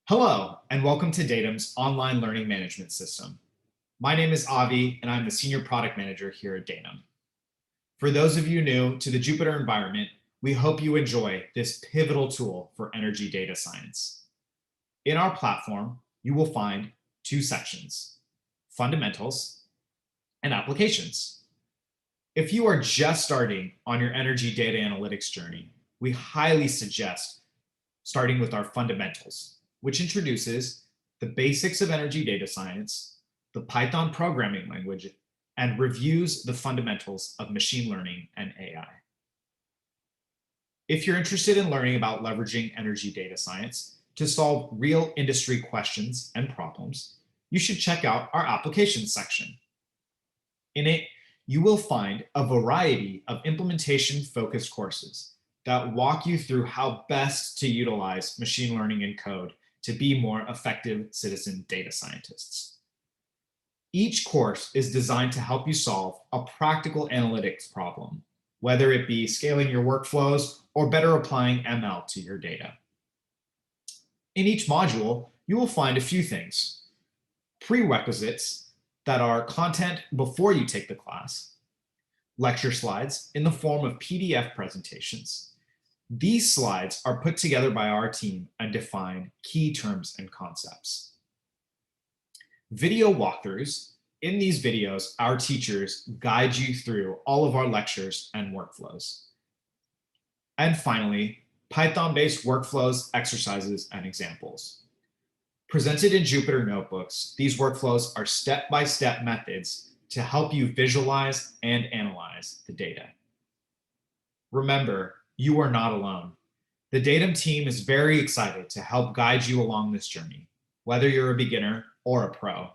Hello, and welcome to Datum's online learning management system. My name is Avi, and I'm the Senior Product Manager here at Datum. For those of you new to the Jupyter environment, we hope you enjoy this pivotal tool for energy data science. In our platform, you will find two sections, fundamentals and applications. If you are just starting on your energy data analytics journey, we highly suggest starting with our fundamentals, which introduces the basics of energy data science, the Python programming language, and reviews the fundamentals of machine learning and AI. If you're interested in learning about leveraging energy data science to solve real industry questions and problems, you should check out our applications section. In it, you will find a variety of implementation-focused courses that walk you through how best to utilize machine learning and code to be more effective citizen data scientists. Each course is designed to help you solve a practical analytics problem, whether it be scaling your workflows or better applying ML to your data. In each module, you will find a few things: prerequisites that are content before you take the class, lecture slides in the form of PDF presentations. These slides are put together by our team and define key terms and concepts. Video walkthroughs. In these videos, our teachers guide you through all of our lectures and workflows. And finally, Python-based workflows, exercises, and examples. Presented in Jupyter notebooks, these workflows are step-by-step methods to help you visualize and analyze the data. Remember, you are not alone. The Datum team is very excited to help guide you along this journey, whether you're a beginner or a pro.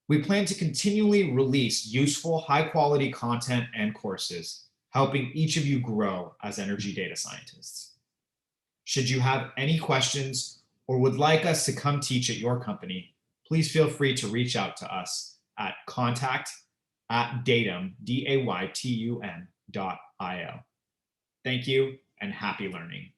We plan to continually release useful, high-quality content and courses, helping each of you grow as energy data scientists. Should you have any questions or would like us to come teach at your company, please feel free to reach out to us at contact@daytum, daytum.io. Thank you and happy learning.